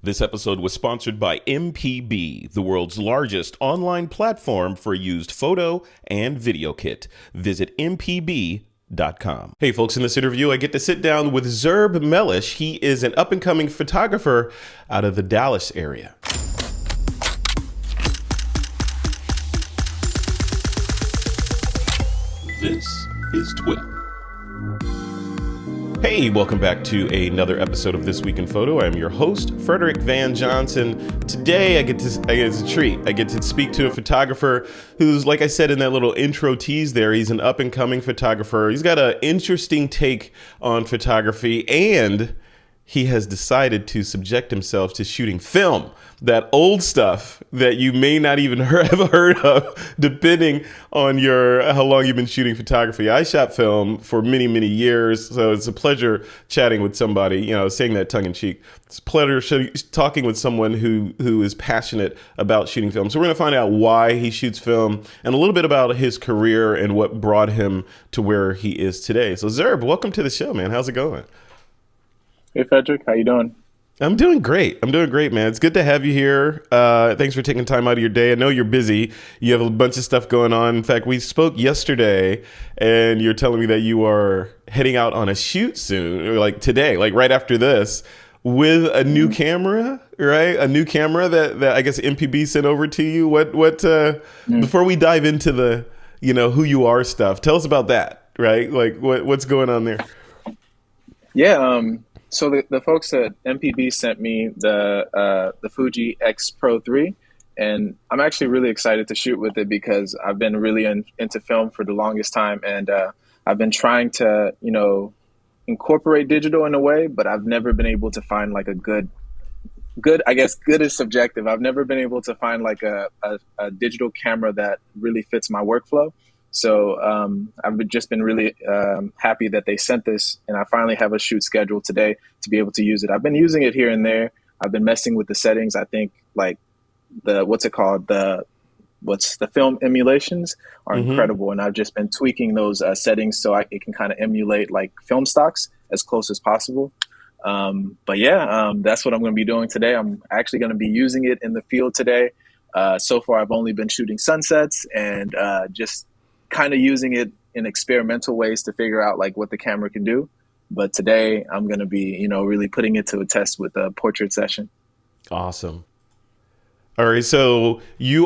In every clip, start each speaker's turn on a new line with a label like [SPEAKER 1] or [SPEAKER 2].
[SPEAKER 1] This episode was sponsored by MPB, the world's largest online platform for used photo and video kit. Visit mpb.com. Hey folks, in this interview, I get to sit down with Zerb Mellish. He is an up-and-coming photographer out of the Dallas area. This is TWiP. Hey, welcome back to another episode of This Week in Photo. I'm your host, Frederick Van Johnson. Today, it's a treat. I get to speak to a photographer who's, like I said in that little intro tease there, he's an up-and-coming photographer. He's got an interesting take on photography, and he has decided to subject himself to shooting film, that old stuff that you may not even have heard of, depending on how long you've been shooting photography. I shot film for many, many years, so it's a pleasure chatting with somebody, saying that tongue in cheek. It's a pleasure talking with someone who is passionate about shooting film. So we're going to find out why he shoots film and a little bit about his career and what brought him to where he is today. So Zerb, welcome to the show, man. How's it going?
[SPEAKER 2] Hey, Frederick, how you doing?
[SPEAKER 1] I'm doing great, man. It's good to have you here. Thanks for taking time out of your day. I know you're busy. You have a bunch of stuff going on. In fact, we spoke yesterday, and you're telling me that you are heading out on a shoot soon, or like today, like right after this, with a new camera, right? A new camera that I guess MPB sent over to you. Before we dive into the, who you are stuff, tell us about that, right? Like what's going on there?
[SPEAKER 2] Yeah, so the folks at MPB sent me the Fuji X Pro 3, and I'm actually really excited to shoot with it because I've been really into film for the longest time, and I've been trying to, incorporate digital in a way, but I've never been able to find like a good, I guess good is subjective. I've never been able to find like a digital camera that really fits my workflow. So I've just been really happy that they sent this, and I finally have a shoot scheduled today to be able to use it. I've been using it here and there. I've been messing with the settings. I think like the film emulations are incredible, and I've just been tweaking those settings so it can kind of emulate like film stocks as close as possible. But yeah, that's what I'm going to be doing today. I'm actually going to be using it in the field today. So far, I've only been shooting sunsets and just kind of using it in experimental ways to figure out like what the camera can do. But today I'm going to be, really putting it to a test with a portrait session.
[SPEAKER 1] Awesome. All right. So is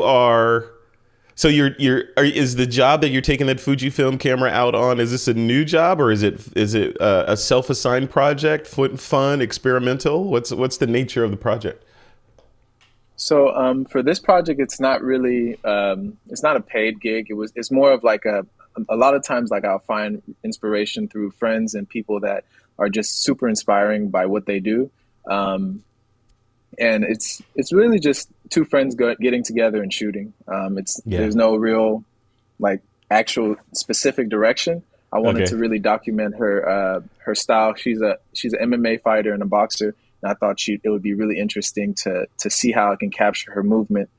[SPEAKER 1] the job that you're taking that Fujifilm camera out on, is this a new job or is it a self-assigned project, fun, experimental? What's the nature of the project?
[SPEAKER 2] So for this project, it's not really, it's not a paid gig. It's more of like a lot of times, like I'll find inspiration through friends and people that are just super inspiring by what they do. And it's really just two friends getting together and shooting. There's no real like actual specific direction. I wanted to really document her style. She's an MMA fighter and a boxer. And I thought it would be really interesting to see how I can capture her movement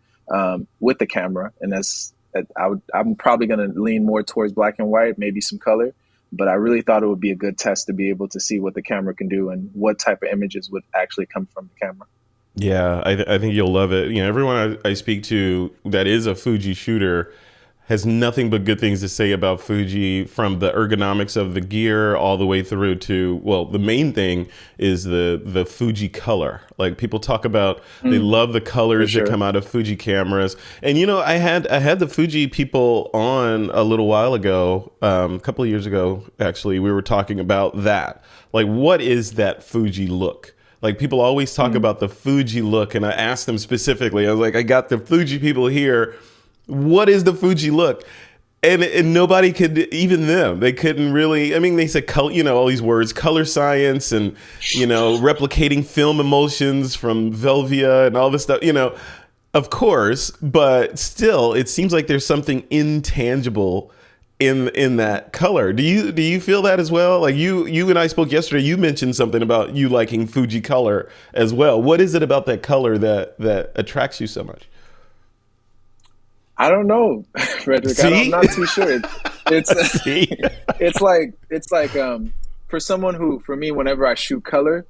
[SPEAKER 2] with the camera. And I'm probably going to lean more towards black and white, maybe some color. But I really thought it would be a good test to be able to see what the camera can do and what type of images would actually come from the camera.
[SPEAKER 1] Yeah, I think you'll love it. Everyone I speak to that is a Fuji shooter has nothing but good things to say about Fuji, from the ergonomics of the gear all the way through to, well, the main thing is the Fuji color. Like people talk about, they love the colors that come out of Fuji cameras. And, I had the Fuji people on a little while ago, a couple of years ago, actually, we were talking about that. Like, what is that Fuji look? Like people always talk about the Fuji look, and I asked them specifically, I was like, I got the Fuji people here. What is the Fuji look? And nobody could, even them, they couldn't really, they said, all these words, color science and, replicating film emulsions from Velvia and all this stuff, of course, but still, it seems like there's something intangible in that color. Do you feel that as well? Like you and I spoke yesterday, you mentioned something about you liking Fuji color as well. What is it about that color that attracts you so much?
[SPEAKER 2] I don't know, Frederick. I'm not too sure. It's like for someone for me, whenever I shoot color,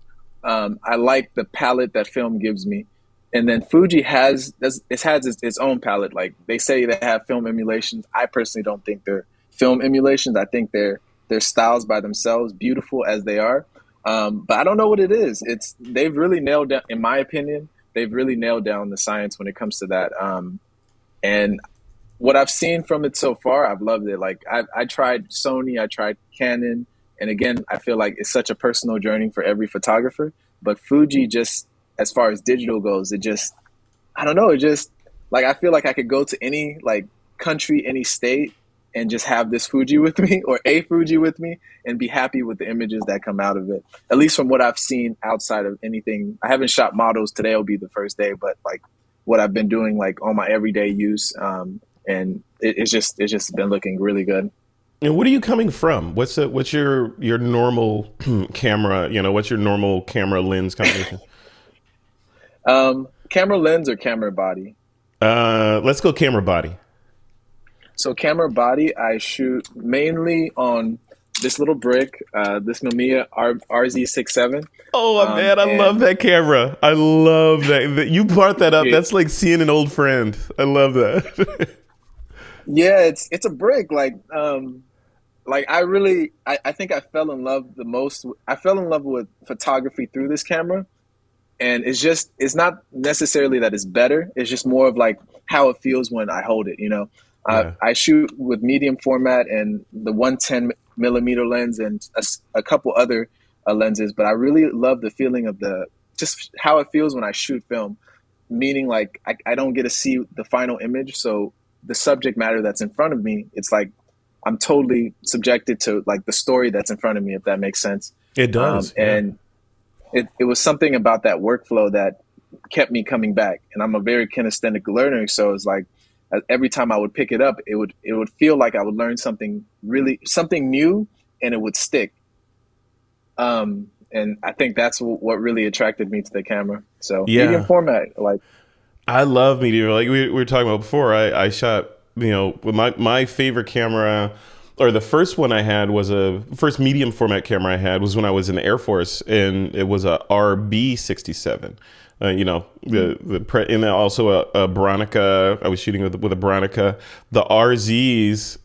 [SPEAKER 2] I like the palette that film gives me. And then Fuji has its own palette. Like they say they have film emulations. I personally don't think they're film emulations. I think they're styles by themselves, beautiful as they are. But I don't know what it is. They've really nailed down, in my opinion, they've really nailed down the science when it comes to that. And what I've seen from it so far, I've loved it. Like I tried Sony, I tried Canon, and again, I feel like it's such a personal journey for every photographer. But Fuji, just as far as digital goes, it just, I don't know, it just, like I feel like I could go to any like country, any state, and just have this Fuji with me or a Fuji with me and be happy with the images that come out of it. At least from what I've seen outside of anything. I haven't shot models. Today will be the first day, but like what I've been doing like on my everyday use. And it's just been looking really good.
[SPEAKER 1] And what are you coming from? What's your normal camera? You know, what's your normal camera lens combination?
[SPEAKER 2] Camera lens or camera body?
[SPEAKER 1] Let's go camera body.
[SPEAKER 2] So camera body, I shoot mainly on this little brick, this Mamiya RZ67.
[SPEAKER 1] Oh man, I love that camera. I love that. You brought that up.
[SPEAKER 2] Yeah,
[SPEAKER 1] That's like seeing an old friend. I love that.
[SPEAKER 2] yeah, it's a brick. Like I think I fell in love the most. I fell in love with photography through this camera, and it's not necessarily that it's better. It's just more of like how it feels when I hold it. You know,
[SPEAKER 1] Yeah.
[SPEAKER 2] I shoot with medium format and the 110 millimeter lens and a couple other lenses, but I really love the feeling of the just how it feels when I shoot film. Meaning, like I don't get to see the final image, so the subject matter that's in front of me, it's like I'm totally subjected to like the story that's in front of me, if that makes sense.
[SPEAKER 1] It does. Yeah.
[SPEAKER 2] And it was something about that workflow that kept me coming back. And I'm a very kinesthetic learner, so it's like every time I would pick it up, it would feel like I would learn something new, and it would stick. And I think that's what really attracted me to the camera. So medium
[SPEAKER 1] Yeah.
[SPEAKER 2] format, like
[SPEAKER 1] I love media. Like we were talking about before, I shot, you know, with my favorite camera, or the first one I had was first medium format camera I had was when I was in the Air Force, and it was a RB67. You know, and then also a Bronica. I was shooting with a Bronica. The RZs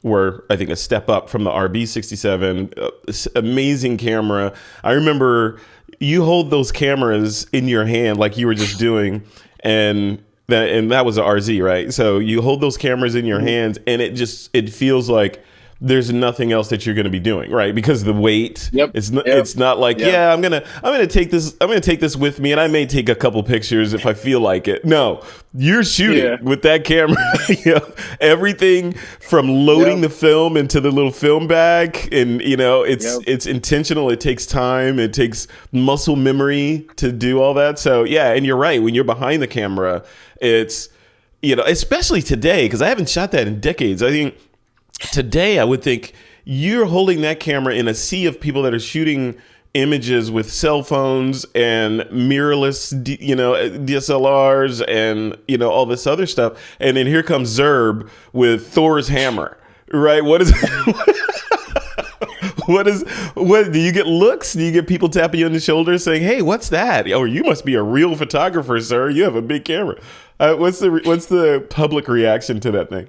[SPEAKER 1] were, I think, a step up from the RB67. Amazing camera. I remember you hold those cameras in your hand like you were just doing, and that was an RZ, right? So you hold those cameras in your hands, and it feels like there's nothing else that you're going to be doing, right? Because of the weight.
[SPEAKER 2] yep,
[SPEAKER 1] It's not like,
[SPEAKER 2] yep,
[SPEAKER 1] yeah, I'm gonna take this with me, and I may take a couple pictures if I feel like it. No, you're shooting
[SPEAKER 2] yeah,
[SPEAKER 1] with that camera. You know, everything from loading
[SPEAKER 2] yep,
[SPEAKER 1] the film into the little film bag, and you know,
[SPEAKER 2] yep.
[SPEAKER 1] it's intentional. It takes time. It takes muscle memory to do all that. So yeah, and you're right. When you're behind the camera, it's, you know, especially today, because I haven't shot that in decades. I think today I would think you're holding that camera in a sea of people that are shooting images with cell phones and mirrorless, you know, DSLRs and, you know, all this other stuff. And then here comes Zerb with Thor's hammer, right? What do you get looks? Do you get people tapping you on the shoulder saying, "Hey, what's that?" Oh, you must be a real photographer, sir. You have a big camera. What's the public reaction to that thing?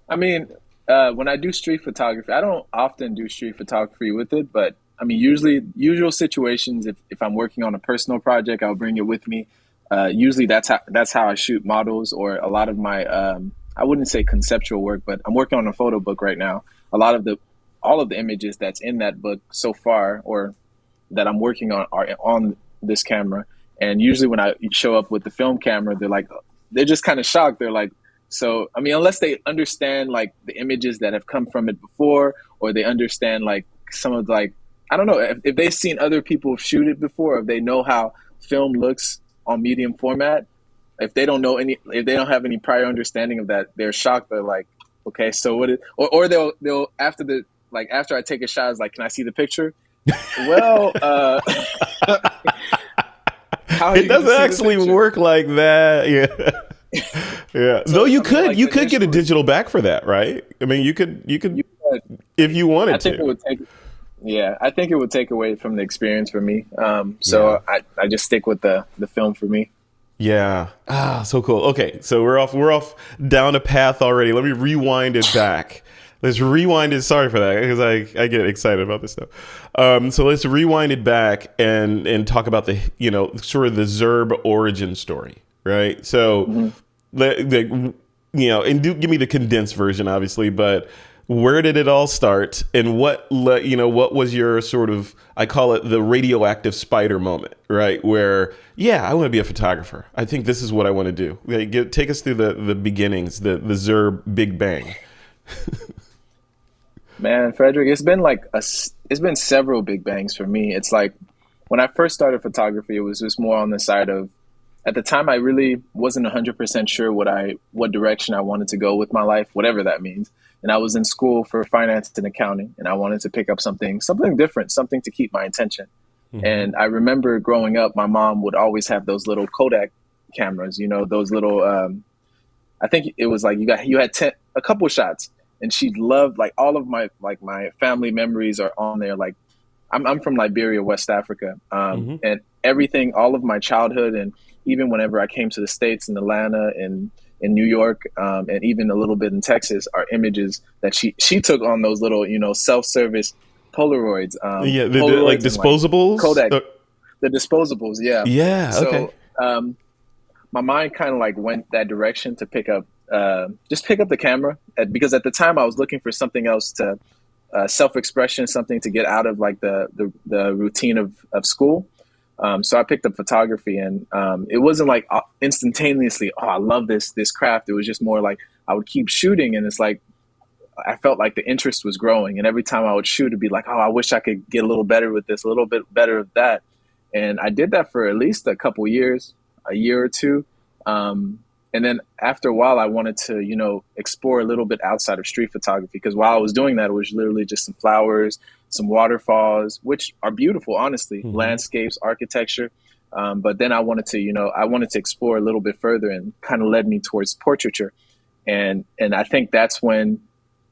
[SPEAKER 2] I mean, when I do street photography, I don't often do street photography with it, but I mean, usual situations, if I'm working on a personal project, I'll bring it with me. Usually that's how I shoot models or a lot of my, I wouldn't say conceptual work, but I'm working on a photo book right now. All of the images that's in that book so far, or that I'm working on, are on this camera. And usually when I show up with the film camera, they're just kind of shocked. They're like, so, I mean, unless they understand like the images that have come from it before, or they understand like some of like, I don't know, if they've seen other people shoot it before, if they know how film looks on medium format, if they don't have any prior understanding of that, they're shocked. They're like, okay, so what is, or they'll after I take a shot, it's like, can I see the picture? Well, how are
[SPEAKER 1] It
[SPEAKER 2] you gonna
[SPEAKER 1] doesn't
[SPEAKER 2] see the
[SPEAKER 1] actually
[SPEAKER 2] picture?
[SPEAKER 1] work like that. Yeah. Yeah.
[SPEAKER 2] So
[SPEAKER 1] Though you
[SPEAKER 2] I mean,
[SPEAKER 1] could
[SPEAKER 2] like
[SPEAKER 1] you could get a
[SPEAKER 2] initially,
[SPEAKER 1] digital back for that, right? I mean, you could
[SPEAKER 2] you,
[SPEAKER 1] if you
[SPEAKER 2] I
[SPEAKER 1] wanted
[SPEAKER 2] think it
[SPEAKER 1] to.
[SPEAKER 2] would take. Yeah, I think it would take away from the experience for me.
[SPEAKER 1] Yeah.
[SPEAKER 2] So I just stick with the film for me.
[SPEAKER 1] Yeah. Ah, so cool. Okay, so we're off down a path already. Let me rewind it back. Let's rewind it. Sorry for that, because I get excited about this stuff. So let's rewind it back and talk about the sort of the Zerb origin story, right? So
[SPEAKER 2] Hmm.
[SPEAKER 1] and do give me the condensed version, obviously, but where did it all start, and what was your sort of, I call it the radioactive spider moment, right? Where, yeah, I want to be a photographer. I think this is what I want to do. Take us through the beginnings, the Zerb Big Bang.
[SPEAKER 2] Man, Frederick, it's been several big bangs for me. It's like when I first started photography, it was just more on the side of, at the time I really wasn't 100% sure what direction I wanted to go with my life, whatever that means. And I was in school for finance and accounting, and I wanted to pick up something different, something to keep my attention.
[SPEAKER 1] Hmm.
[SPEAKER 2] And I remember growing up, my mom would always have those little Kodak cameras, those little I think it was like you had a couple shots, and she loved, like, all of my family memories are on there. Like, I'm from Liberia, West Africa,
[SPEAKER 1] Hmm.
[SPEAKER 2] and everything, all of my childhood, and even whenever I came to the States in Atlanta and in New York, and even a little bit in Texas, are images that she took on those little, self-service
[SPEAKER 1] Yeah, like
[SPEAKER 2] Polaroids and like
[SPEAKER 1] disposables.
[SPEAKER 2] Kodak, the disposables, yeah.
[SPEAKER 1] Yeah. Okay.
[SPEAKER 2] So my mind kind of like went that direction to pick up the camera, because at the time I was looking for something else to self-expression, something to get out of like the routine of school. So I picked up photography, and it wasn't like instantaneously, oh, I love this craft. It was just more like I would keep shooting, and it's like I felt like the interest was growing, and every time I would shoot, it'd be like, oh, I wish I could get a little better with this, a little bit better with that. And I did that for at least a couple years, a year or two. And then after a while, I wanted to, explore a little bit outside of street photography, because while I was doing that, it was literally just some flowers, some waterfalls, which are beautiful, honestly,
[SPEAKER 1] Hmm.
[SPEAKER 2] landscapes, architecture. But then I wanted to explore a little bit further, and kind of led me towards portraiture. And I think that's when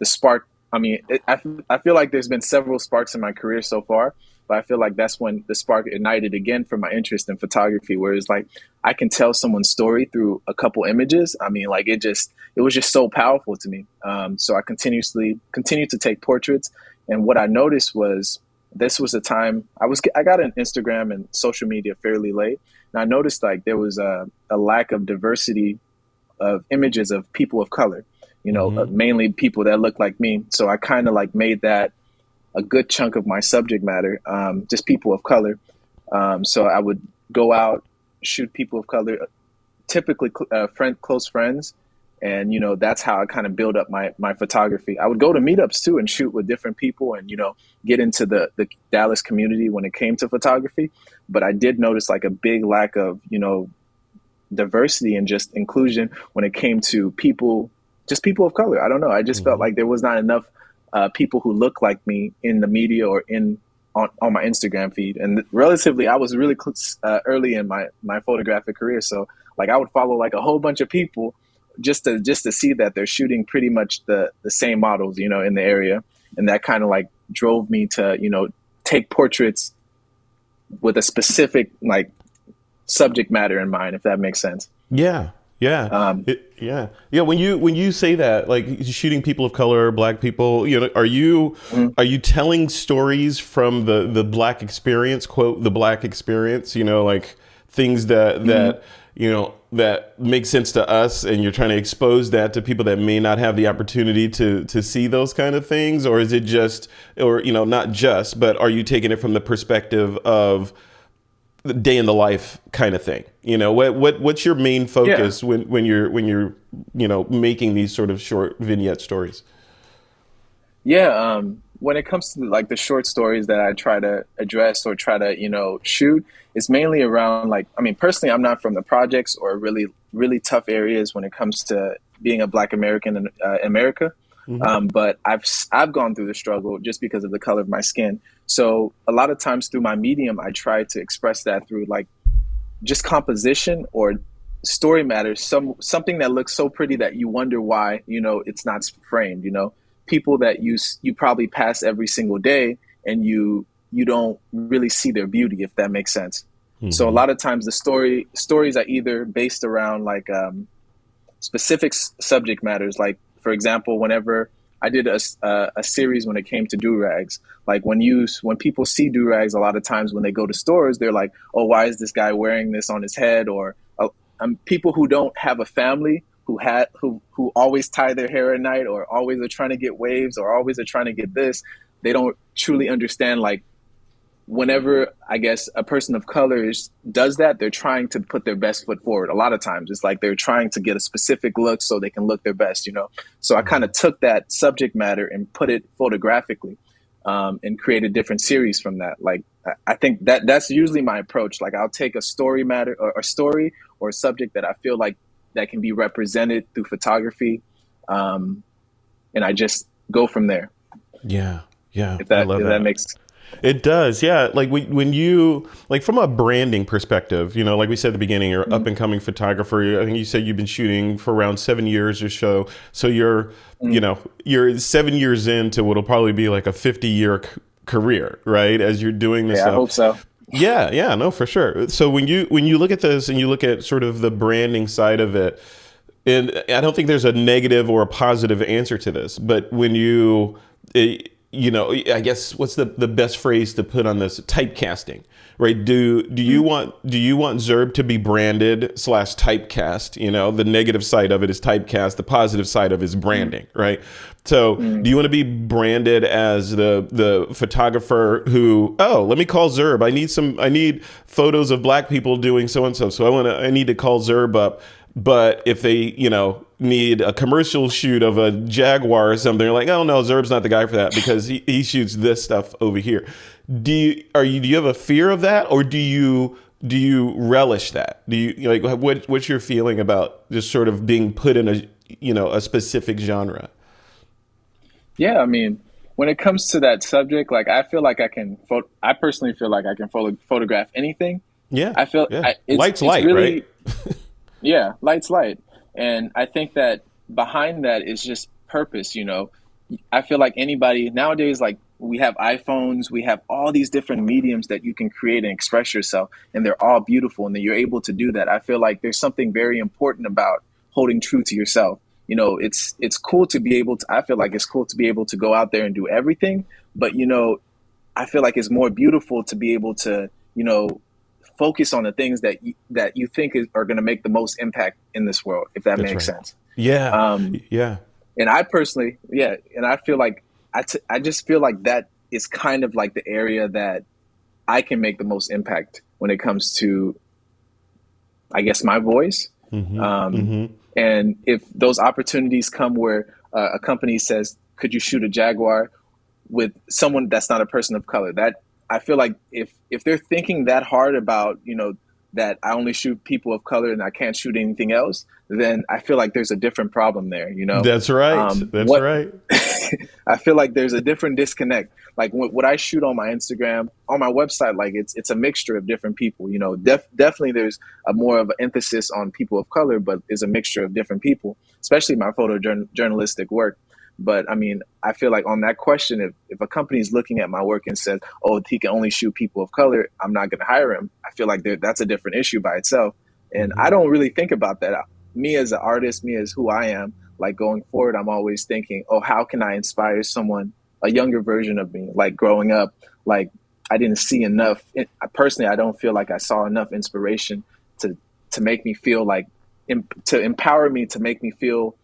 [SPEAKER 2] the spark. I mean, I feel like there's been several sparks in my career so far, but I feel like that's when the spark ignited again for my interest in photography, where it's like I can tell someone's story through a couple images. I mean, like it was just so powerful to me. So I continued to take portraits, and what I noticed was this was a time I got an Instagram and social media fairly late, and I noticed like there was a lack of diversity of images of people of color,
[SPEAKER 1] Hmm.
[SPEAKER 2] mainly people that look like me. So I kind of like made that a good chunk of my subject matter, just people of color. So I would go out, shoot people of color, typically close friends, and that's how I kind of build up my photography. I would go to meetups too and shoot with different people, and get into the Dallas community when it came to photography. But I did notice like a big lack of diversity and just inclusion when it came to just people of color. I don't know. I just felt
[SPEAKER 1] Hmm.
[SPEAKER 2] like there was not enough people who look like me in the media or on my Instagram feed. And relatively, I was really early in my photographic career, so like I would follow like a whole bunch of people just to see that they're shooting pretty much the same models, in the area, and that kind of like drove me to take portraits with a specific like subject matter in mind, if that makes sense.
[SPEAKER 1] Yeah, yeah,
[SPEAKER 2] Um,
[SPEAKER 1] yeah, yeah. When you say that, like shooting people of color, black people,
[SPEAKER 2] mhm.
[SPEAKER 1] are you telling stories from the black experience? Quote the black experience. Like things
[SPEAKER 2] Mhm.
[SPEAKER 1] that make sense to us, and you're trying to expose that to people that may not have the opportunity to see those kind of things, or is it just, or not just, but are you taking it from the perspective of the day in the life kind of thing? What's your main
[SPEAKER 2] Yeah.
[SPEAKER 1] focus when you're making these sort of short vignette stories?
[SPEAKER 2] Yeah. When it comes to like the short stories that I try to address or try to, shoot, it's mainly around like, I mean, personally, I'm not from the projects or really, really tough areas when it comes to being a Black American in America.
[SPEAKER 1] Hmm.
[SPEAKER 2] But I've gone through the struggle just because of the color of my skin. So a lot of times through my medium, I try to express that through like just composition or story matters, something that looks so pretty that you wonder why it's not framed. People that you probably pass every single day, and you don't really see their beauty, if that makes sense. So a
[SPEAKER 1] Hmm.
[SPEAKER 2] lot of times the stories are either based around like specific subject matters. Like for example, whenever I did a series when it came to do rags, like when people see do rags, a lot of times when they go to stores, they're like, oh, why is this guy wearing this on his head? Or people who don't have a family who always tie their hair at night, or always are trying to get waves, or always are trying to get this. They don't truly understand, like, whenever I guess a person of color does that, they're trying to put their best foot forward. A lot of times it's like they're trying to get a specific look so they can look their best, you know? So I kind of took that subject matter and put it photographically, and create a different series from that. Like, I think that's usually my approach. Like, I'll take a story matter, or a story or a subject that I feel like that can be represented through photography. And I just go from there.
[SPEAKER 1] Yeah. Yeah.
[SPEAKER 2] If
[SPEAKER 1] I
[SPEAKER 2] that,
[SPEAKER 1] love
[SPEAKER 2] if that
[SPEAKER 1] that.
[SPEAKER 2] makes,
[SPEAKER 1] It does, yeah. Like when you like from a branding perspective, like we said at the beginning, you're up
[SPEAKER 2] mm,
[SPEAKER 1] and coming photographer. I think you said you've been shooting for around 7 years or so. So
[SPEAKER 2] mm,
[SPEAKER 1] you're 7 years into what'll probably be like a 50-year career, right? As you're doing this
[SPEAKER 2] yeah, I
[SPEAKER 1] stuff.
[SPEAKER 2] hope so.
[SPEAKER 1] Yeah, yeah, no, for sure. So when you look at this and you look at sort of the branding side of it, and I don't think there's a negative or a positive answer to this, but when I guess what's the best phrase to put on this? Typecasting, right?
[SPEAKER 2] Mm,
[SPEAKER 1] Do you want Zerb to be branded slash typecast? The negative side of it is typecast. The positive side of it is
[SPEAKER 2] mm,
[SPEAKER 1] branding, right? So, do
[SPEAKER 2] mm.
[SPEAKER 1] you want to be branded as the photographer who, oh, let me call Zerb. I need photos of black people doing so and so. So I need to call Zerb up. But if they, need a commercial shoot of a Jaguar or something, they're like, oh no, Zerb's not the guy for that because he shoots this stuff over here. Do you have a fear of that, or do you relish that? Do you like what's your feeling about just sort of being put in a specific genre?
[SPEAKER 2] Yeah, I mean, when it comes to that subject, like, I feel like I personally feel like I can photograph anything.
[SPEAKER 1] Yeah,
[SPEAKER 2] I feel
[SPEAKER 1] yeah.
[SPEAKER 2] it's
[SPEAKER 1] Light's
[SPEAKER 2] it's
[SPEAKER 1] light, right?
[SPEAKER 2] really, yeah, light's light. And I think that behind that is just purpose, you know. I feel like anybody nowadays, like, we have iPhones, we have all these different mediums that you can create and express yourself, and they're all beautiful, and then you're able to do that. I feel like there's something very important about holding true to yourself. You know, it's cool to be able to, I feel like it's cool to be able to go out there and do everything, but I feel like it's more beautiful to be able to, focus on the things that you think are going to make the most impact in this world, if that
[SPEAKER 1] That's
[SPEAKER 2] makes
[SPEAKER 1] right.
[SPEAKER 2] sense.
[SPEAKER 1] Yeah,
[SPEAKER 2] Um,
[SPEAKER 1] yeah.
[SPEAKER 2] and I personally, yeah, and I feel like I just feel like that is kind of like the area that I can make the most impact when it comes to, I guess, my voice.
[SPEAKER 1] Hmm.
[SPEAKER 2] Um,
[SPEAKER 1] Hmm.
[SPEAKER 2] and if those opportunities come where a company says, "Could you shoot a Jaguar with someone that's not a person of color?" That, I feel like, if they're thinking that hard about, that I only shoot people of color and I can't shoot anything else, then I feel like there's a different problem there.
[SPEAKER 1] That's right. That's
[SPEAKER 2] What
[SPEAKER 1] right.
[SPEAKER 2] I feel like there's a different disconnect. Like, what I shoot on my Instagram, on my website, like, it's a mixture of different people. Definitely there's a more of an emphasis on people of color, but it's a mixture of different people, especially my journalistic work. But I mean, I feel like on that question, if a company is looking at my work and says, "Oh, he can only shoot people of color," I'm not going to hire him. I feel like that's a different issue by itself, and I
[SPEAKER 1] Hmm.
[SPEAKER 2] don't really think about that. Me as an artist, me as who I am, like, going forward, I'm always thinking, "Oh, how can I inspire someone, a younger version of me?" Like, growing up, like, I didn't see enough. Personally, I don't feel like I saw enough inspiration to make me feel like, to empower me, to make me feel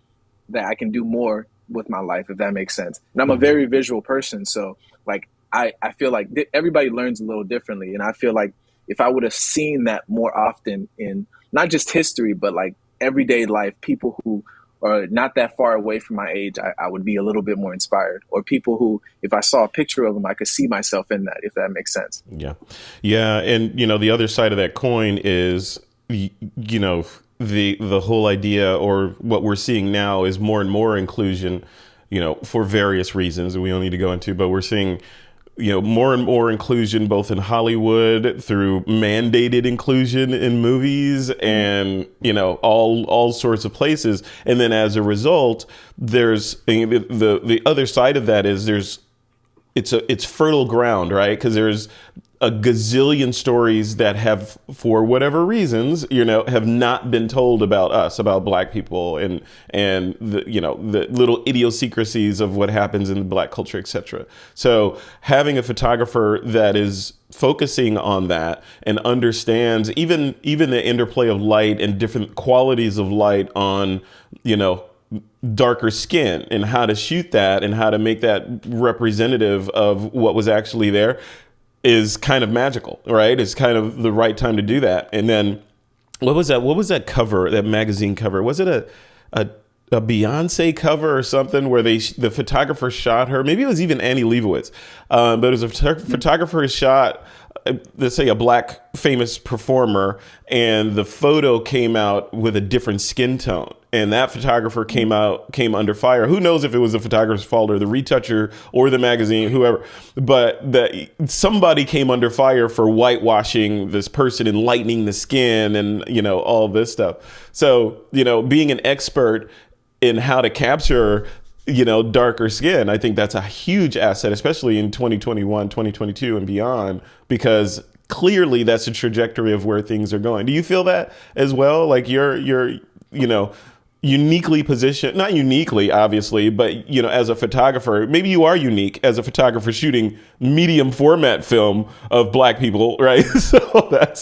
[SPEAKER 2] that I can do more with my life, if that makes sense. And I'm a
[SPEAKER 1] Hmm.
[SPEAKER 2] very visual person. So, like, I feel like everybody learns a little differently. And I feel like if I would have seen that more often in not just history, but like everyday life, people who are not that far away from my age, I would be a little bit more inspired. Or people who, if I saw a picture of them, I could see myself in that, if that makes sense.
[SPEAKER 1] Yeah. Yeah. And, the other side of that coin is, the whole idea, or what we're seeing now, is more and more inclusion, for various reasons that we don't need to go into, but we're seeing, more and more inclusion both in Hollywood through mandated inclusion in movies
[SPEAKER 2] Mm,
[SPEAKER 1] and, all sorts of places. And then as a result, there's the other side of that is there's it's fertile ground, right? Because there's a gazillion stories that have, for whatever reasons, have not been told about us, about Black people, and the little idiosyncrasies of what happens in the Black culture, etc. So having a photographer that is focusing on that and understands even the interplay of light and different qualities of light on, darker skin, and how to shoot that and how to make that representative of what was actually there is kind of magical, right? It's kind of the right time to do that. And then what was that cover, that magazine cover? Was it a Beyonce cover or something where the photographer shot her? Maybe it was even Annie Leibovitz, but it was a photographer shot, let's say, a Black famous performer, and the photo came out with a different skin tone. And that photographer came under fire. Who knows if it was the photographer's fault or the retoucher or the magazine, whoever. But somebody came under fire for whitewashing this person and lightening the skin and, all this stuff. So, being an expert in how to capture, darker skin, I think that's a huge asset, especially in 2021, 2022 and beyond, because clearly that's the trajectory of where things are going. Do you feel that as well? Like you're uniquely positioned, not uniquely, obviously, but, as a photographer, maybe you are unique as a photographer shooting medium format film of Black people, right? So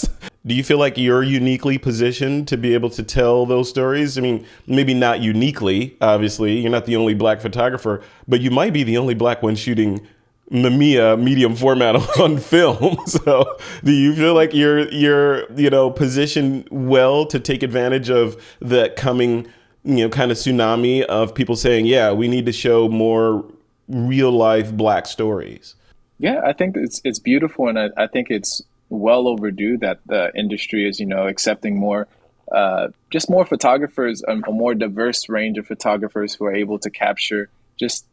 [SPEAKER 1] do you feel like you're uniquely positioned to be able to tell those stories? I mean, maybe not uniquely, obviously, you're not the only Black photographer, but you might be the only Black one shooting Mamiya medium format on film. So do you feel like you're positioned well to take advantage of the coming kind of tsunami of people saying, yeah, we need to show more real life Black stories?
[SPEAKER 2] Yeah, I think it's beautiful, and I think it's well overdue that the industry is, accepting more, just more photographers, a more diverse range of photographers who are able to capture just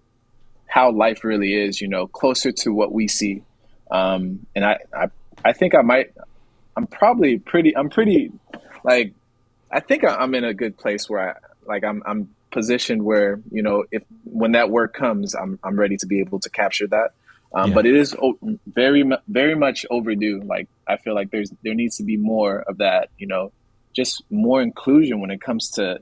[SPEAKER 2] how life really is, closer to what we see. And I think I'm in a good place where I'm positioned where, when that work comes, I'm ready to be able to capture that. But it is very much overdue. Like, I feel like there needs to be more of that, just more inclusion when it comes to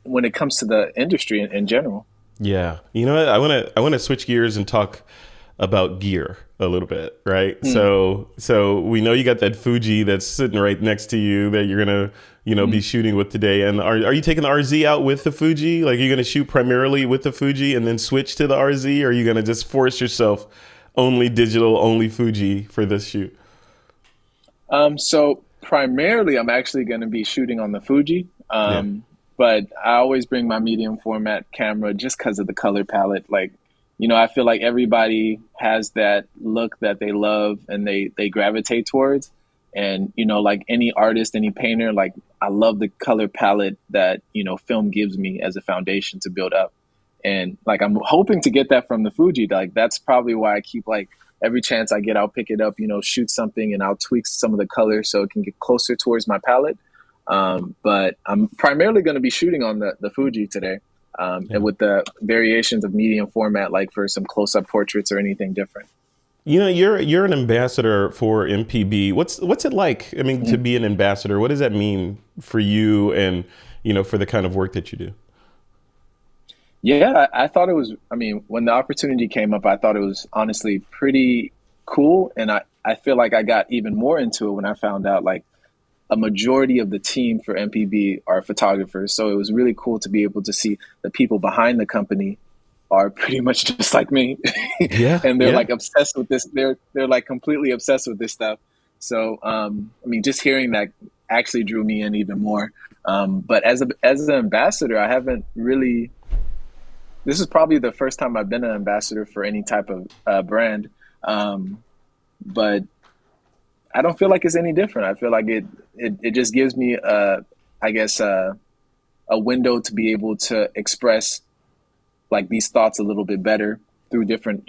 [SPEAKER 2] when it comes to the industry in general.
[SPEAKER 1] Yeah. You know what? I want to switch gears and talk about gear a little bit, right? So we know you got that Fuji that's sitting right next to you that you're going to, be shooting with today. And are you taking the RZ out with the Fuji? Like, you're going to shoot primarily with the Fuji and then switch to the RZ? Or are you going to just force yourself only digital, only Fuji for this shoot?
[SPEAKER 2] So primarily I'm actually going to be shooting on the Fuji. But I always bring my medium format camera just because of the color palette. Like, I feel like everybody has that look that they love and they gravitate towards. And, like any artist, any painter, like, I love the color palette that, film gives me as a foundation to build up. And like, I'm hoping to get that from the Fuji. Like, that's probably why I keep, like, every chance I get, I'll pick it up, shoot something, and I'll tweak some of the colors so it can get closer towards my palette. But I'm primarily going to be shooting on the Fuji today, and with the variations of medium format, like for some close-up portraits or anything different.
[SPEAKER 1] You're an ambassador for MPB. What's it like? I mean, to be an ambassador, what does that mean for you and, for the kind of work that you do?
[SPEAKER 2] Yeah, I thought it was, when the opportunity came up, I thought it was honestly pretty cool. And I feel like I got even more into it when I found out, like, a majority of the team for MPB are photographers. So it was really cool to be able to see the people behind the company are pretty much just like me.
[SPEAKER 1] Yeah.
[SPEAKER 2] And they're like obsessed with this. They're like completely obsessed with this stuff. So, just hearing that actually drew me in even more. But as an ambassador, I haven't really, this is probably the first time I've been an ambassador for any type of brand. But I don't feel like it's any different. I feel like it just gives me a window to be able to express like these thoughts a little bit better through different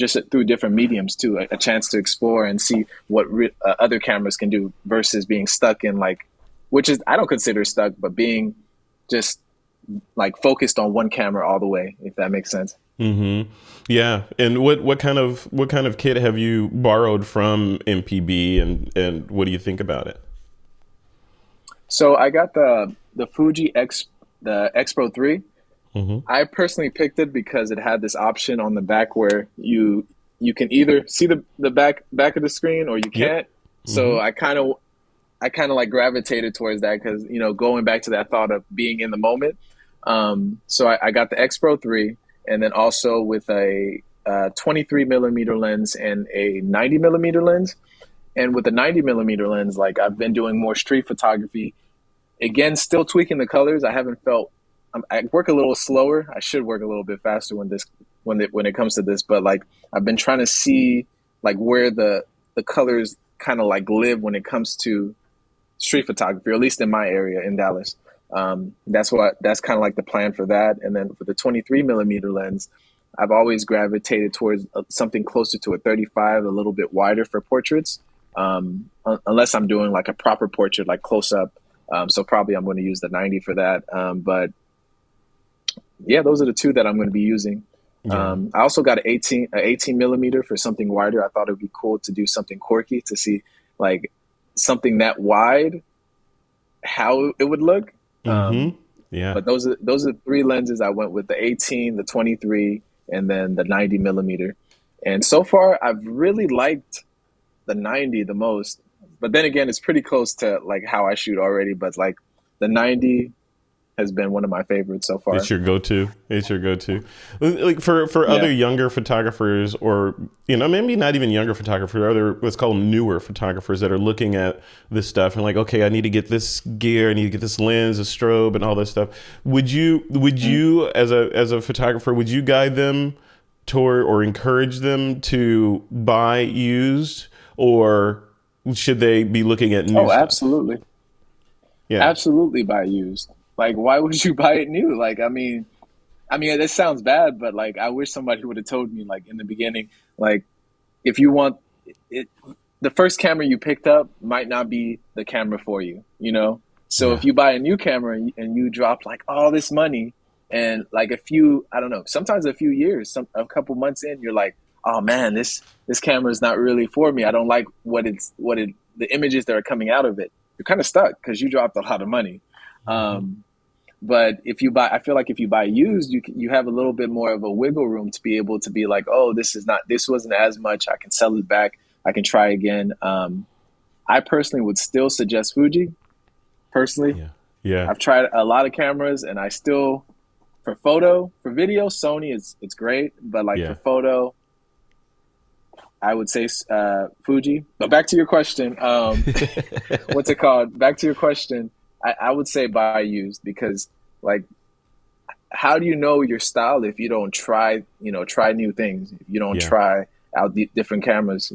[SPEAKER 2] mediums too. A chance to explore and see what other cameras can do versus being stuck in which is, I don't consider stuck, but being just like focused on one camera all the way, if that makes sense.
[SPEAKER 1] Yeah. And what kind of kit have you borrowed from MPB, and what do you think about it?
[SPEAKER 2] So I got the Fuji X Pro 3.
[SPEAKER 1] Hmm.
[SPEAKER 2] I personally picked it because it had this option on the back where you can either see the back of the screen or you
[SPEAKER 1] Yep.
[SPEAKER 2] can't.
[SPEAKER 1] Hmm.
[SPEAKER 2] So I kind of like gravitated towards that because going back to that thought of being in the moment. So I got the X Pro 3, and then also with a 23 millimeter lens and a 90 millimeter lens. And with the 90 millimeter lens, like I've been doing more street photography. Again, still tweaking the colors. I haven't felt. I work a little slower. I should work a little bit faster when it comes to this. But like I've been trying to see like where the colors kind of like live when it comes to street photography, or at least in my area in Dallas. That's kind of like the plan for that. And then for the 23 millimeter lens, I've always gravitated towards something closer to a 35, a little bit wider for portraits. Unless I'm doing like a proper portrait, like close up. So probably I'm going to use the 90 for that. But yeah, those are the two that I'm going to be using.
[SPEAKER 1] Yeah.
[SPEAKER 2] I also got an 18 millimeter for something wider. I thought it would be cool to do something quirky to see like something that wide, how it would look.
[SPEAKER 1] Hmm.
[SPEAKER 2] Um,
[SPEAKER 1] Yeah.
[SPEAKER 2] but those are three lenses I went with: the 18, the 23, and then the 90 millimeter. And so far, I've really liked the 90 the most. But then again, it's pretty close to like how I shoot already. But like the 90 has been one of my favorites so
[SPEAKER 1] It's
[SPEAKER 2] far.
[SPEAKER 1] your go-to. It's your go-to. Like for other
[SPEAKER 2] Yeah.
[SPEAKER 1] younger photographers, or maybe not even younger photographers, other let's call them newer photographers that are looking at this stuff and like, okay, I need to get this gear, I need to get this lens, a strobe, and all this stuff. Would you as a photographer, would you guide them toward or encourage them to buy used, or should they be looking at new
[SPEAKER 2] Oh,
[SPEAKER 1] stuff?
[SPEAKER 2] absolutely.
[SPEAKER 1] Yeah.
[SPEAKER 2] Absolutely buy used. Like, why would you buy it new? Like, I mean, this sounds bad, but like, I wish somebody would have told me like in the beginning, like, if you want it, the first camera you picked up might not be the camera for you, you know? So if
[SPEAKER 1] Yeah.
[SPEAKER 2] you buy a new camera and you drop like all this money and like I don't know, sometimes a few years, a couple months in, you're like, oh man, this camera is not really for me. I don't like the images that are coming out of it. You're kind of stuck because you dropped a lot of money.
[SPEAKER 1] Hmm.
[SPEAKER 2] Um, but I feel like if you buy used, you have a little bit more of a wiggle room to be able to be like, oh, this wasn't as much. I can sell it back. I can try again. I personally would still suggest Fuji. Personally,
[SPEAKER 1] Yeah. Yeah.
[SPEAKER 2] I've tried a lot of cameras, and I still for video, Sony is it's great, but like for
[SPEAKER 1] Yeah.
[SPEAKER 2] photo, I would say Fuji. But back to your question, what's it called? Back to your question, I would say buy used because like how do you know your style if you don't try new things? If you don't
[SPEAKER 1] Yeah.
[SPEAKER 2] try out different cameras,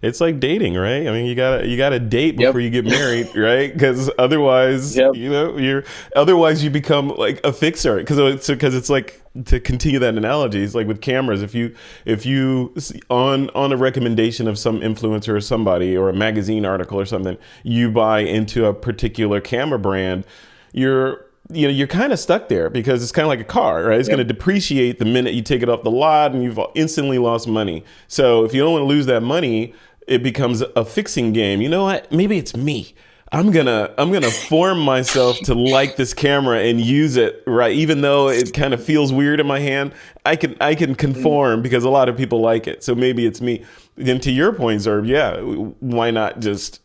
[SPEAKER 1] It's like dating, right? I mean, you got to date
[SPEAKER 2] Yep.
[SPEAKER 1] before you get married, right? Because otherwise,
[SPEAKER 2] Yep.
[SPEAKER 1] you become like a fixer. Because it's like, to continue that analogy, it's like with cameras. On a recommendation of some influencer or somebody or a magazine article or something, you buy into a particular camera brand, you're you're kind of stuck there because it's kind of like a car, right? It's going
[SPEAKER 2] Yep.
[SPEAKER 1] to depreciate the minute you take it off the lot, and you've instantly lost money. So if you don't want to lose that money, it becomes a fixing game. You know what? Maybe it's me. I'm gonna form myself to like this camera and use it, right, even though it kind of feels weird in my hand. I can
[SPEAKER 2] Mm.
[SPEAKER 1] conform because a lot of people like it, so maybe it's me. Then to your point, Zerb, yeah, why not just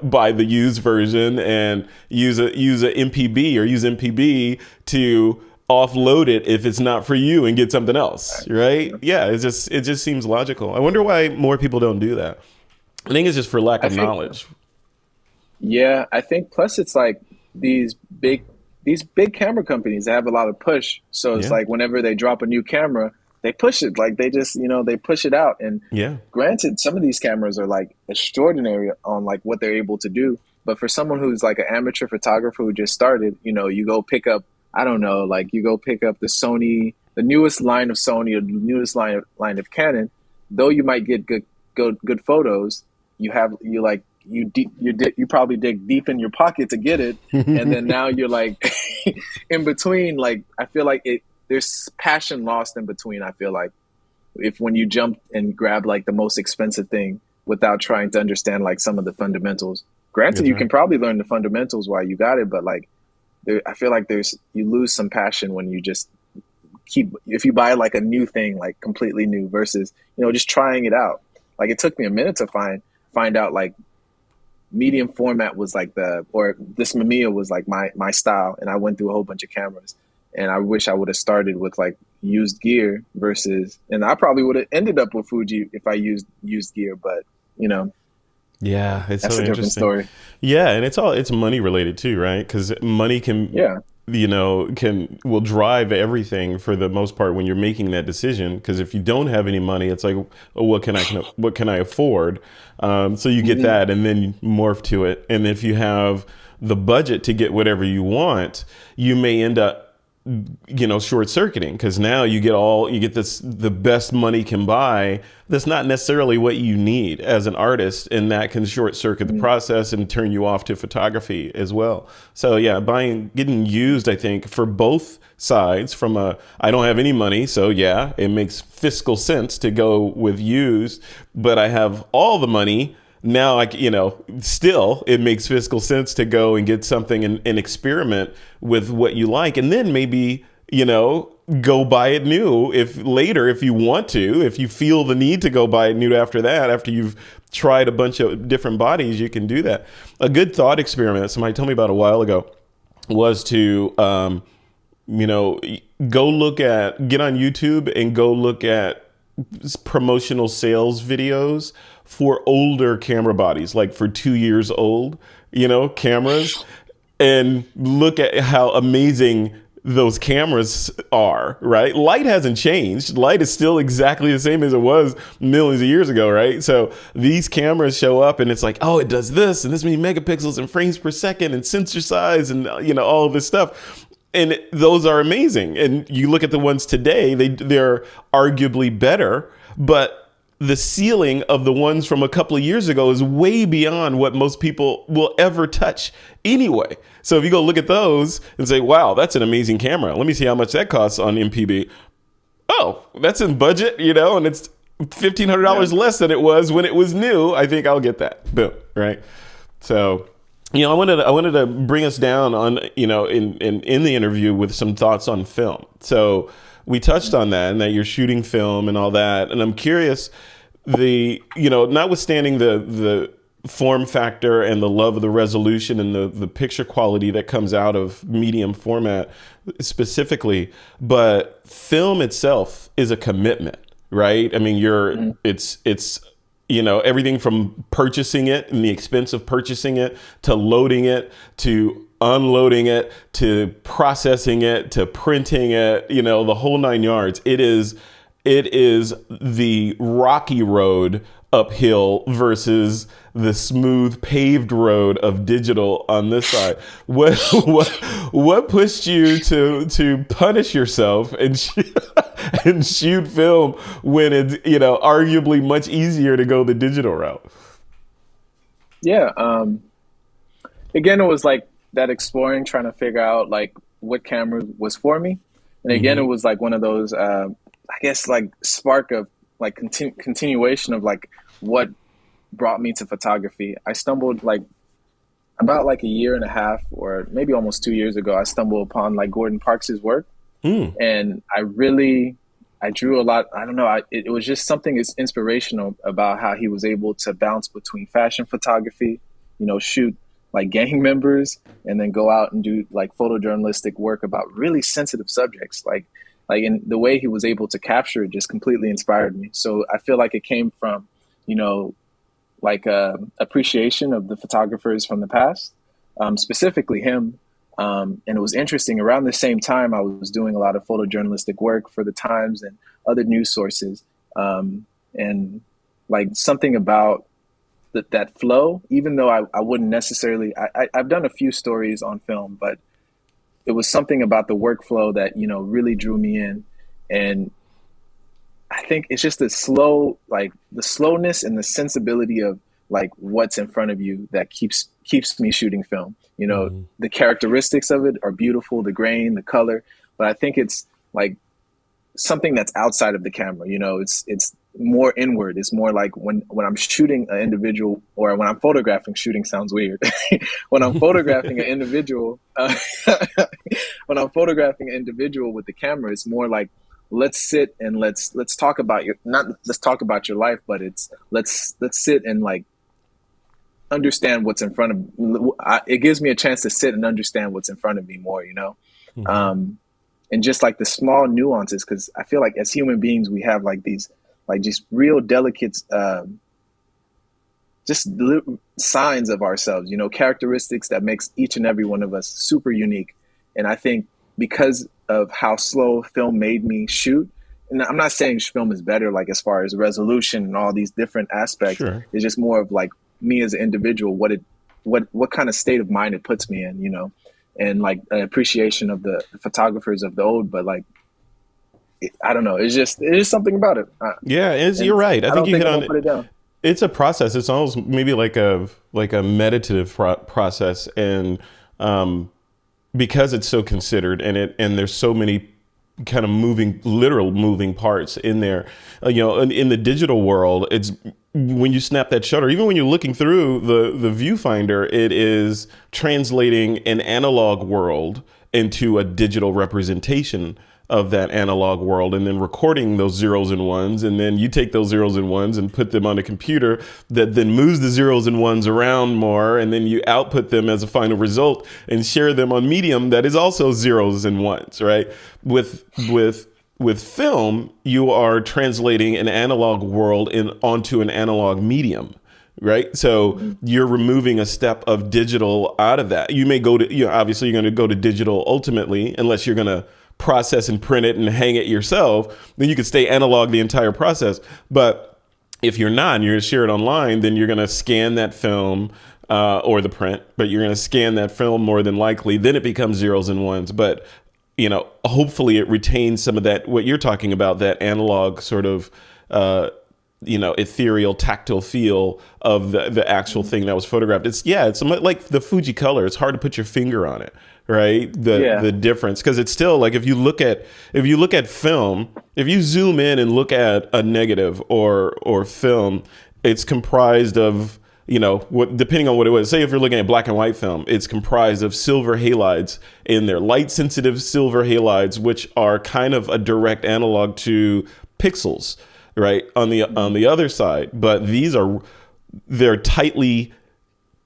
[SPEAKER 1] buy the used version and use a MPB, or use MPB to offload it if it's not for you, and get something else, right? Yeah, it just seems logical. I wonder why more people don't do that. I think it's just for lack
[SPEAKER 2] I
[SPEAKER 1] of
[SPEAKER 2] think
[SPEAKER 1] knowledge.
[SPEAKER 2] Yeah, I think plus it's like these big these big camera companies that have a lot of push. So it's
[SPEAKER 1] Yeah,
[SPEAKER 2] like whenever they drop a new camera, they push it. Like they just, they push it out. And
[SPEAKER 1] yeah,
[SPEAKER 2] granted, some of these cameras are like extraordinary on like what they're able to do. But for someone who's like an amateur photographer who just started, you go pick up, I don't know, like you go pick up the newest line of Sony or the newest line of Canon, though you might get good photos, you like you probably dig deep in your pocket to get it, and then now you're like in between. Like I feel like there's passion lost in between. I feel like if when you jump and grab like the most expensive thing without trying to understand like some of the fundamentals. Granted,
[SPEAKER 1] That's
[SPEAKER 2] you
[SPEAKER 1] right.
[SPEAKER 2] can probably learn the fundamentals while you got it, but like I feel like there's you lose some passion when you just keep if you buy like a new thing like completely new versus just trying it out. Like it took me a minute to find out like medium format was like the or this Mamiya was like my style, and I went through a whole bunch of cameras, and I wish I would have started with like used gear versus, and I probably would have ended up with Fuji if I used gear, but you know
[SPEAKER 1] Yeah, it's
[SPEAKER 2] that's
[SPEAKER 1] so
[SPEAKER 2] a different
[SPEAKER 1] interesting.
[SPEAKER 2] story.
[SPEAKER 1] Yeah, and it's money related too, right? Because money can,
[SPEAKER 2] Yeah.
[SPEAKER 1] will drive everything for the most part when you're making that decision. Because if you don't have any money, it's like, oh, what can I afford? So you get
[SPEAKER 2] Hmm.
[SPEAKER 1] that, and then you morph to it. And if you have the budget to get whatever you want, you may end up short circuiting, because now you get this the best money can buy that's not necessarily what you need as an artist, and that can short circuit the
[SPEAKER 2] Hmm.
[SPEAKER 1] process and turn you off to photography as well. So yeah, getting used, I think, for both sides. From a I don't have any money, so yeah, it makes fiscal sense to go with used, but I have all the money now. Still it makes fiscal sense to go and get something and experiment with what you like, and then maybe go buy it new if you want to, if you feel the need to go buy it new after that, after you've tried a bunch of different bodies. You can do that. A good thought experiment somebody told me about a while ago was to get on YouTube and go look at promotional sales videos for older camera bodies, like for 2 years old, cameras, and look at how amazing those cameras are, right? Light hasn't changed. Light is still exactly the same as it was millions of years ago, right? So these cameras show up and it's like, oh, it does this and this many megapixels and frames per second and sensor size and all of this stuff. And those are amazing. And you look at the ones today, they're arguably better, but the ceiling of the ones from a couple of years ago is way beyond what most people will ever touch anyway. So if you go look at those and say, wow, that's an amazing camera. Let me see how much that costs on MPB. Oh, that's in budget, and it's
[SPEAKER 2] Yeah.
[SPEAKER 1] $1,500 less than it was when it was new. I think I'll get that. Boom, right? So, I wanted to bring us down on, in the interview with some thoughts on film. So we touched on that, and that you're shooting film and all that. And I'm curious, notwithstanding the form factor and the love of the resolution and the picture quality that comes out of medium format specifically, but film itself is a commitment, right? I mean,
[SPEAKER 2] Mhm.
[SPEAKER 1] it's everything from purchasing it and the expense of purchasing it, to loading it, to unloading it, to processing it, to printing it, the whole nine yards. It is the rocky road uphill versus the smooth paved road of digital on this side. What what what pushed you to punish yourself and and shoot film when it's arguably much easier to go the digital route?
[SPEAKER 2] Yeah. Again, it was like that exploring, trying to figure out like what camera was for me. And again, it
[SPEAKER 1] Hmm.
[SPEAKER 2] was like one of those, I guess, like spark of like continuation of like what brought me to photography. I stumbled like about like a year and a half or maybe almost 2 years ago. I stumbled upon like Gordon Parks's work,
[SPEAKER 1] Mm.
[SPEAKER 2] and I drew a lot. I don't know. It was just something is inspirational about how he was able to bounce between fashion photography, shoot like gang members, and then go out and do like photojournalistic work about really sensitive subjects. Like in the way he was able to capture it just completely inspired me. So I feel like it came from, you know, like appreciation of the photographers from the past, specifically him. And it was interesting. Around the same time, I was doing a lot of photojournalistic work for the Times and other news sources, and like something about that flow. Even though I wouldn't necessarily, I've done a few stories on film, but it was something about the workflow that really drew me in, and I think it's just like the slowness and the sensibility of like what's in front of you that keeps me shooting film.
[SPEAKER 1] Hmm.
[SPEAKER 2] The characteristics of it are beautiful, the grain, the color, but I think it's like something that's outside of the camera. You know, it's more inward. It's more like when I'm shooting an individual, or when I'm photographing. Shooting sounds weird. When I'm photographing an individual, when I'm photographing an individual with the camera, it's more like let's sit and let's talk about your not let's talk about your life, but it's let's sit and like understand what's in front of. It gives me a chance to sit and understand what's in front of me more. You know.
[SPEAKER 1] Hmm.
[SPEAKER 2] Um, and just like the small nuances, because I feel like as human beings we have like these like just real delicate just signs of ourselves, you know, characteristics that makes each and every one of us super unique. And I think because of how slow film made me shoot, and I'm not saying film is better like as far as resolution and all these different aspects,
[SPEAKER 1] Sure.
[SPEAKER 2] it's just more of like me as an individual, what kind of state of mind it puts me in, you know, and like an appreciation of the photographers of the old. But like I don't know, it's just something about it,
[SPEAKER 1] Yeah, you're
[SPEAKER 2] and
[SPEAKER 1] right. I
[SPEAKER 2] I
[SPEAKER 1] think
[SPEAKER 2] don't
[SPEAKER 1] you
[SPEAKER 2] think
[SPEAKER 1] hit
[SPEAKER 2] I'm
[SPEAKER 1] on
[SPEAKER 2] gonna
[SPEAKER 1] it.
[SPEAKER 2] put it down.
[SPEAKER 1] It's a process. It's almost maybe like a meditative process, and um, because it's so considered, and there's so many kind of literal moving parts in there. You know, in the digital world, it's when you snap that shutter, even when you're looking through the viewfinder, it is translating an analog world into a digital representation of that analog world, and then recording those zeros and ones, and then you take those zeros and ones and put them on a computer that then moves the zeros and ones around more, and then you output them as a final result and share them on medium that is also zeros and ones, right? With film, you are translating an analog world onto an analog medium, right? So
[SPEAKER 2] Mm-hmm.
[SPEAKER 1] you're removing a step of digital out of that. You may go to, you know, obviously you're going to go to digital ultimately, unless you're going to process and print it and hang it yourself. Then you could stay analog the entire process. But if you're not, and you're going to share it online, then you're going to scan that film or the print, but you're going to scan that film more than likely. Then it becomes zeros and ones. But you know, hopefully it retains some of that, what you're talking about, that analog sort of, you know, ethereal tactile feel of the actual thing that was photographed. It's like the Fuji color. It's hard to put your finger on it, right?
[SPEAKER 2] Yeah.
[SPEAKER 1] The difference, because it's still like if you look at film, if you zoom in and look at a negative or film, it's comprised of, you know, what, depending on what it was. Say if you're looking at black and white film, it's comprised of silver halides in there, light sensitive silver halides, which are kind of a direct analog to pixels, right? On the other side, but they're tightly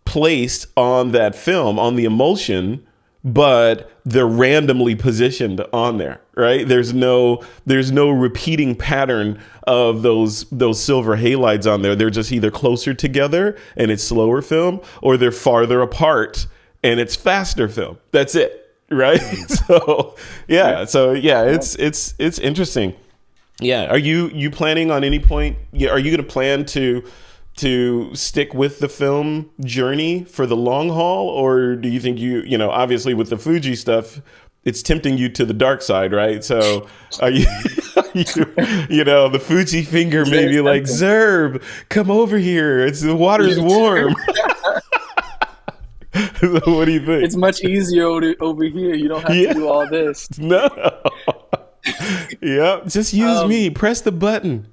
[SPEAKER 1] placed on that film, on the emulsion, but they're randomly positioned on there, right? There's no repeating pattern of those silver halides on there. They're just either closer together and it's slower film, or they're farther apart and it's faster film. That's it, right? So
[SPEAKER 2] Yeah.
[SPEAKER 1] it's interesting. Yeah. Are you planning on any point? Yeah, are you going to plan to stick with the film journey for the long haul, or do you think you know, obviously with the Fuji stuff, it's tempting you to the dark side, right? So are you, you know, the Fuji finger
[SPEAKER 2] It's
[SPEAKER 1] may
[SPEAKER 2] very
[SPEAKER 1] be like,
[SPEAKER 2] tempting.
[SPEAKER 1] Zerb, come over here. The water's warm. What do you think?
[SPEAKER 2] It's much easier over here. You don't have to
[SPEAKER 1] Yeah.
[SPEAKER 2] do all this.
[SPEAKER 1] No. Yep. Just use
[SPEAKER 2] Um,
[SPEAKER 1] me. Press the button.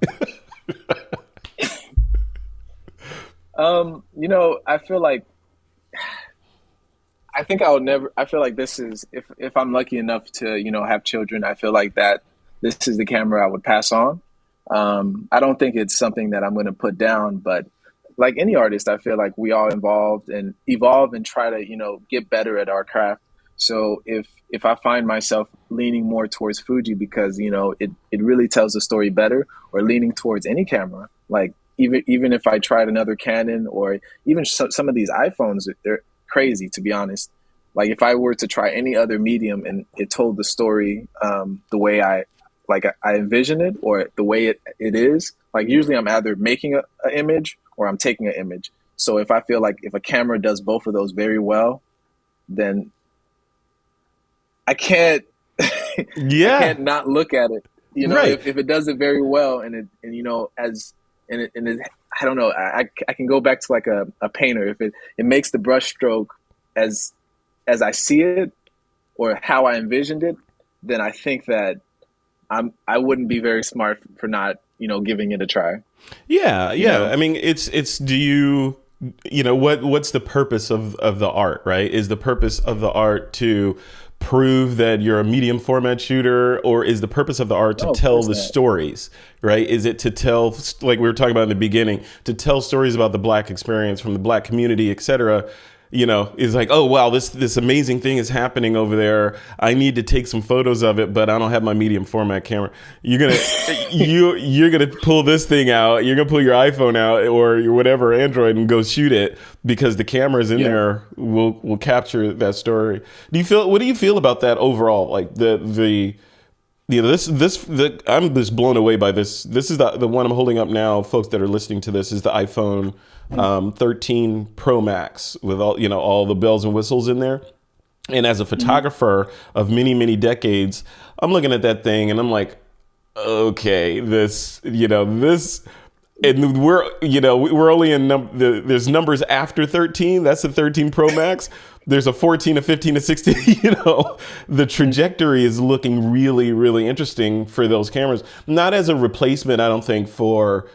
[SPEAKER 2] you know, I feel like I think I would never. I feel like this is if I'm lucky enough to you know have children. I feel like that this is the camera I would pass on. I don't think it's something that I'm going to put down, but like any artist, I feel like we all involved and evolve and try to you know get better at our craft. So if I find myself leaning more towards Fuji because you know it really tells the story better, or leaning towards any camera, like even if I tried another Canon or even some of these iPhones, they're crazy to be honest. Like if I were to try any other medium and it told the story the way I envision it or the way it is, like usually I'm either making a image or I'm taking an image. So if I feel like if a camera does both of those very well, then I can't I
[SPEAKER 1] Yeah.
[SPEAKER 2] can't not look at it. You know,
[SPEAKER 1] Right.
[SPEAKER 2] if it does it very well and you know as and it I don't know I can go back to like a painter if it makes the brush stroke as I see it or how I envisioned it, then I think that I wouldn't be very smart for not, giving it a try.
[SPEAKER 1] Yeah,
[SPEAKER 2] You
[SPEAKER 1] yeah.
[SPEAKER 2] know?
[SPEAKER 1] I mean, it's do you know what's the purpose of the art, right? Is the purpose of the art to prove that you're a medium format shooter, or is the purpose of the art to
[SPEAKER 2] No, of
[SPEAKER 1] tell
[SPEAKER 2] course
[SPEAKER 1] the
[SPEAKER 2] not.
[SPEAKER 1] stories, right? Is it to tell, like we were talking about in the beginning, to tell stories about the Black experience from the Black community, etc.? Is like, oh wow, this amazing thing is happening over there. I need to take some photos of it, but I don't have my medium format camera. You're gonna pull this thing out. You're gonna pull your iPhone out or your whatever Android and go shoot it because the cameras in
[SPEAKER 2] Yeah.
[SPEAKER 1] there will capture that story. What do you feel about that overall? Like I'm just blown away by this. This is the one I'm holding up now. Folks that are listening to this is the iPhone 13 Pro Max with all the bells and whistles in there. And as a photographer of many, many decades, I'm looking at that thing and I'm like, okay, and we're only in there's numbers after 13. That's the 13 Pro Max. There's a 14, a 15, a 16. The trajectory is looking really, really interesting for those cameras. Not as a replacement, I don't think, for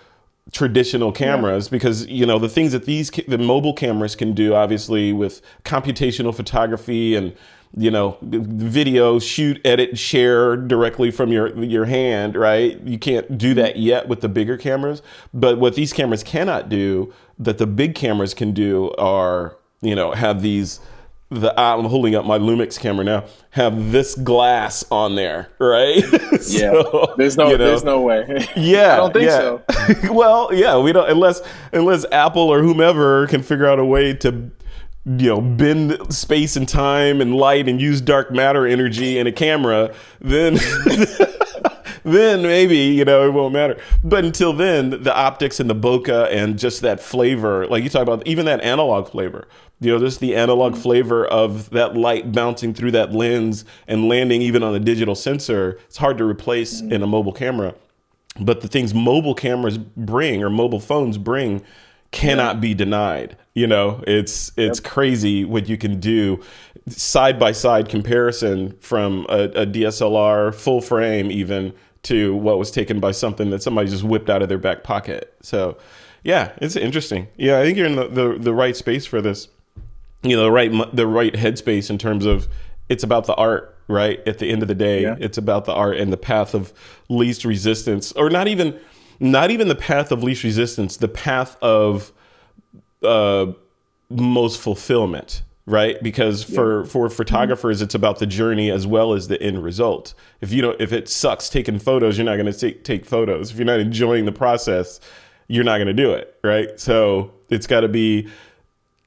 [SPEAKER 1] traditional
[SPEAKER 2] Yeah.
[SPEAKER 1] cameras, because the things that the mobile cameras can do, obviously, with computational photography and video, shoot, edit, share directly from your hand, right? You can't do that yet with the bigger cameras, but what these cameras cannot do that the big cameras can do are have I'm holding up my Lumix camera now, have this glass on there, right?
[SPEAKER 2] Yeah.
[SPEAKER 1] So,
[SPEAKER 2] There's no way. I
[SPEAKER 1] yeah,
[SPEAKER 2] don't think
[SPEAKER 1] yeah.
[SPEAKER 2] so.
[SPEAKER 1] Well, yeah, we don't, unless Apple or whomever can figure out a way to bend space and time and light and use dark matter energy in a camera, then then maybe it won't matter. But until then, the optics and the bokeh and just that flavor, like you talk about, even that analog flavor, just the analog flavor of that light bouncing through that lens and landing even on a digital sensor, it's hard to replace in a mobile camera. But the things mobile cameras bring or mobile phones bring
[SPEAKER 2] Yeah.
[SPEAKER 1] cannot be denied. It's
[SPEAKER 2] Yep.
[SPEAKER 1] crazy what you can do. Side by side comparison from a DSLR full frame even to what was taken by something that somebody just whipped out of their back pocket. So yeah, it's interesting. Yeah, I think you're in the right space for this. The right headspace in terms of it's about the art, right? At the end of the day,
[SPEAKER 2] Yeah.
[SPEAKER 1] it's about the art and the path of least resistance, or not even the path of least resistance, the path of most fulfillment, right? Because for photographers, it's about the journey as well as the end result. If it sucks taking photos, you're not going to take photos. If you're not enjoying the process, you're not going to do it, right? So it's got to be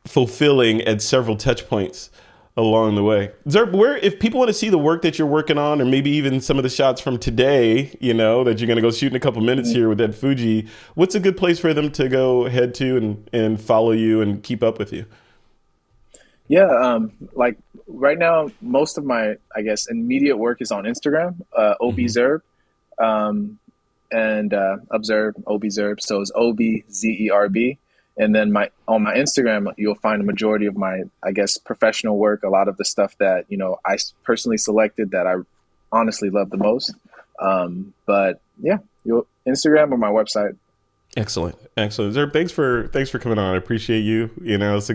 [SPEAKER 1] fulfilling at several touch points along the way. Zerb, if people want to see the work that you're working on, or maybe even some of the shots from today, that you're going to go shoot in a couple minutes here with that Fuji, what's a good place for them to go head to and follow you and keep up with you?
[SPEAKER 2] Yeah. Like right now, most of my, I guess, immediate work is on Instagram, OBZerb, and observe OBZerb. So it's OBZERB. And then on my Instagram, you'll find a majority of my, I guess, professional work. A lot of the stuff that I personally selected that I honestly love the most. But yeah, you'll Instagram or my website.
[SPEAKER 1] Excellent. Zerb, thanks for coming on. I appreciate you. This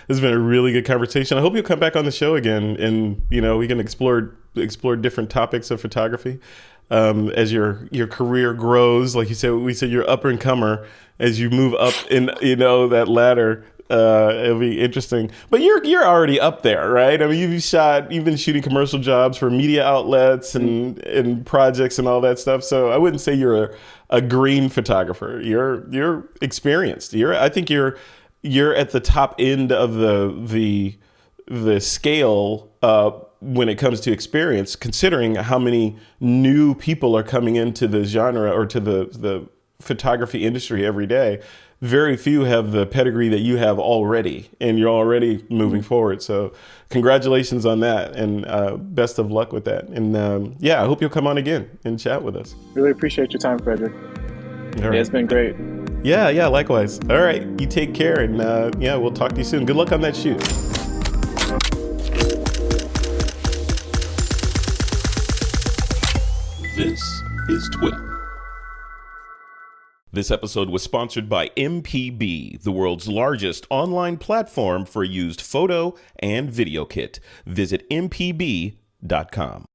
[SPEAKER 1] has been a really good conversation. I hope you'll come back on the show again, and we can explore different topics of photography. As your career grows, like you said, we said you're upper and comer. As you move up in that ladder, it'll be interesting. But you're already up there, right? I mean, you've been shooting commercial jobs for media outlets and projects and all that stuff. So I wouldn't say you're a green photographer. You're experienced. I think you're at the top end of the scale when it comes to experience, considering how many new people are coming into the genre or to the photography industry every day. Very few have the pedigree that you have already, and you're already moving forward. So congratulations on that, and best of luck with that. And I hope you'll come on again and chat with us.
[SPEAKER 2] Really appreciate your time, Frederick.
[SPEAKER 1] All
[SPEAKER 2] Yeah,
[SPEAKER 1] right.
[SPEAKER 2] it's been great.
[SPEAKER 1] Yeah, likewise. All right, you take care, and we'll talk to you soon. Good luck on that shoot. This is TWiP. This episode was sponsored by MPB, the world's largest online platform for used photo and video kit. Visit mpb.com.